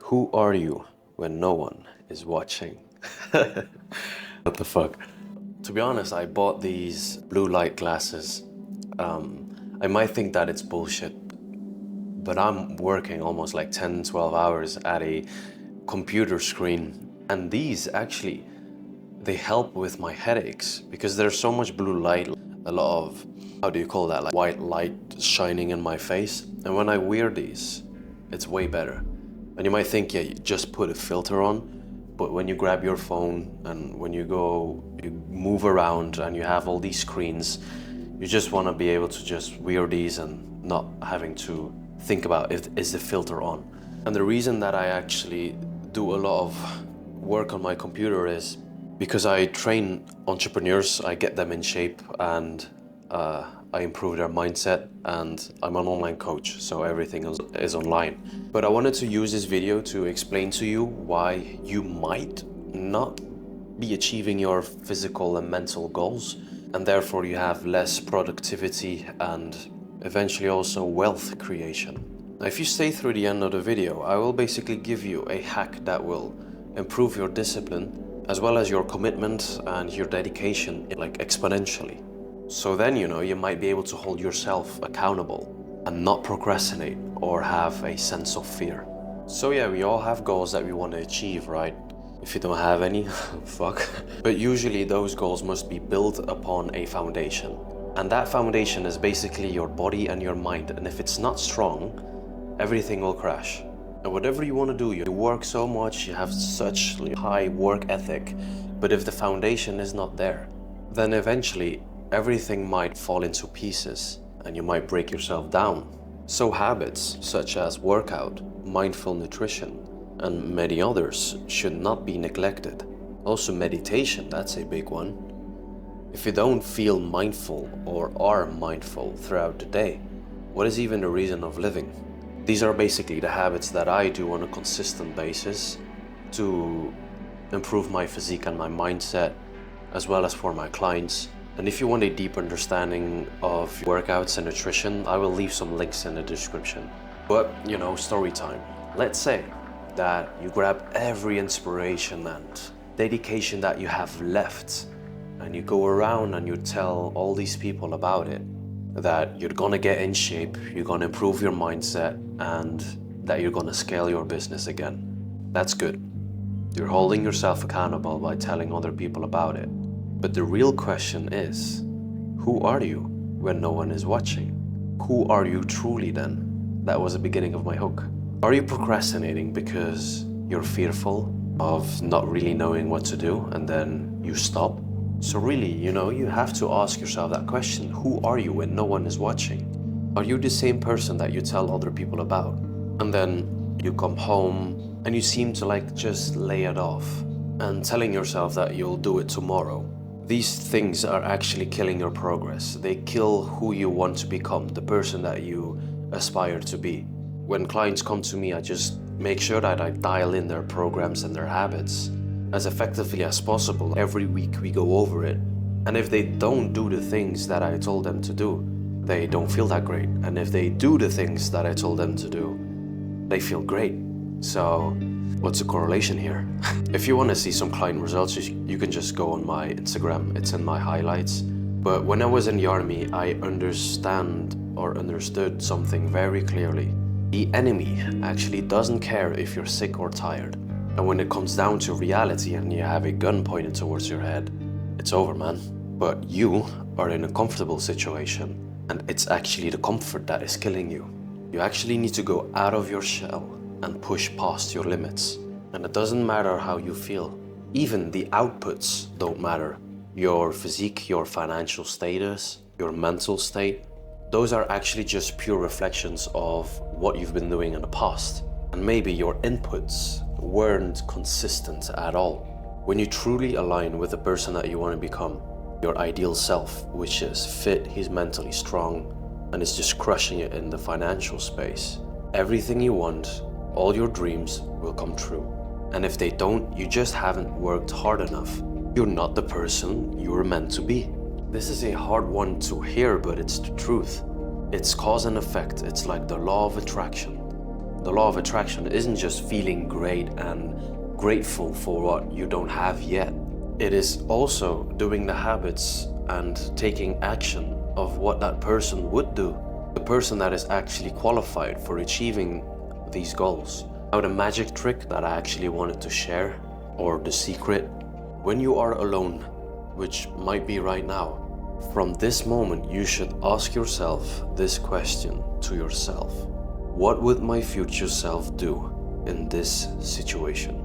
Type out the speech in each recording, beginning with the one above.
Who are you when no one is watching? What the fuck? To be honest, I bought these blue light glasses. I might think that it's bullshit, but I'm working almost like 10, 12 hours at a computer screen. And these actually, they help with my headaches because there's so much blue light, a lot of, how do you call that, like white light shining in my face. And when I wear these, it's way better. And you might think, yeah, you just put a filter on, but when you grab your phone and when you move around and you have all these screens, you just want to be able to just wear these and not having to think about is the filter on. And the reason that I actually do a lot of work on my computer is because I train entrepreneurs, I get them in shape, and I improve their mindset, and I'm an online coach, so everything is online. But I wanted to use this video to explain to you why you might not be achieving your physical and mental goals, and therefore you have less productivity and eventually also wealth creation. Now, if you stay through the end of the video, I will basically give you a hack that will improve your discipline as well as your commitment and your dedication, like exponentially. So then, you might be able to hold yourself accountable and not procrastinate or have a sense of fear. So yeah, we all have goals that we want to achieve, right? If you don't have any, fuck. But usually those goals must be built upon a foundation. And that foundation is basically your body and your mind. And if it's not strong, everything will crash. And whatever you want to do, you work so much, you have such high work ethic, but if the foundation is not there, then eventually everything might fall into pieces and you might break yourself down. So habits such as workout, mindful nutrition, and many others should not be neglected. Also meditation, that's a big one. If you don't feel mindful or are mindful throughout the day, what is even the reason of living? These are basically the habits that I do on a consistent basis to improve my physique and my mindset, as well as for my clients. And if you want a deep understanding of workouts and nutrition, I will leave some links in the description. But, story time. Let's say that you grab every inspiration and dedication that you have left, and you go around and you tell all these people about it, that you're gonna get in shape, you're gonna improve your mindset, and that you're gonna scale your business again. That's good. You're holding yourself accountable by telling other people about it. But the real question is, who are you when no one is watching? Who are you truly then? That was the beginning of my hook. Are you procrastinating because you're fearful of not really knowing what to do and then you stop? So really, you have to ask yourself that question. Who are you when no one is watching? Are you the same person that you tell other people about? And then you come home and you seem to just lay it off and telling yourself that you'll do it tomorrow. These things are actually killing your progress. They kill who you want to become, the person that you aspire to be. When clients come to me, I just make sure that I dial in their programs and their habits as effectively as possible. Every week we go over it. And if they don't do the things that I told them to do, they don't feel that great. And if they do the things that I told them to do, they feel great. So what's the correlation here? If you want to see some client results, you can just go on my Instagram. It's in my highlights. But when I was in the army, I understood something very clearly. The enemy actually doesn't care if you're sick or tired. And when it comes down to reality and you have a gun pointed towards your head, it's over, man. But you are in a comfortable situation, and it's actually the comfort that is killing you. You actually need to go out of your shell and push past your limits. And it doesn't matter how you feel. Even the outputs don't matter. Your physique, your financial status, your mental state, those are actually just pure reflections of what you've been doing in the past. And maybe your inputs weren't consistent at all. When you truly align with the person that you want to become, your ideal self, which is fit, he's mentally strong, and is just crushing it in the financial space, everything you want, all your dreams will come true. And if they don't, you just haven't worked hard enough. You're not the person you were meant to be. This is a hard one to hear, but it's the truth. It's cause and effect. It's like the law of attraction. the law of attraction isn't just feeling great and grateful for what you don't have yet. It is also doing the habits and taking action of what that person would do, the person that is actually qualified for achieving these goals. Now, the magic trick that I actually wanted to share, or the secret, when you are alone, which might be right now, from this moment you should ask yourself this question to yourself. What would my future self do in this situation?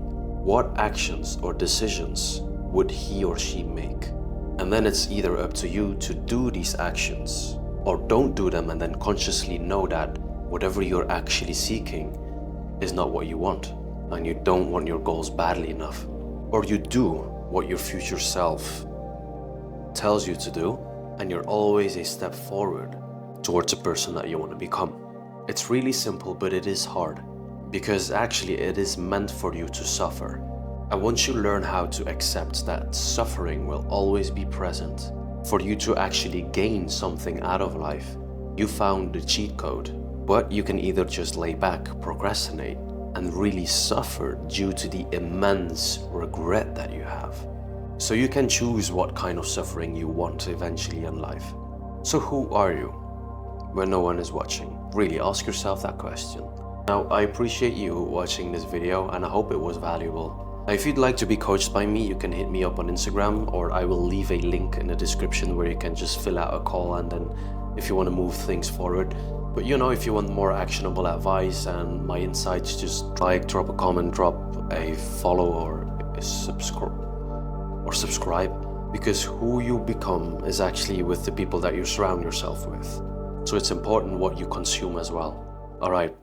What actions or decisions would he or she make? And then it's either up to you to do these actions or don't do them, and then consciously know that whatever you're actually seeking is not what you want, and you don't want your goals badly enough. Or you do what your future self tells you to do, and you're always a step forward towards a person that you want to become. It's really simple, but it is hard, because actually it is meant for you to suffer. And once you learn how to accept that suffering will always be present, for you to actually gain something out of life, you found the cheat code. But you can either just lay back, procrastinate, and really suffer due to the immense regret that you have. So you can choose what kind of suffering you want eventually in life. So who are you when no one is watching? Really ask yourself that question. Now, I appreciate you watching this video, and I hope it was valuable. If you'd like to be coached by me, you can hit me up on Instagram, or I will leave a link in the description where you can just fill out a call, and then if you want to move things forward. But you know, if you want more actionable advice and my insights, just like, drop a comment, drop a follow or a subscribe, because who you become is actually with the people that you surround yourself with. So it's important what you consume as well. All right,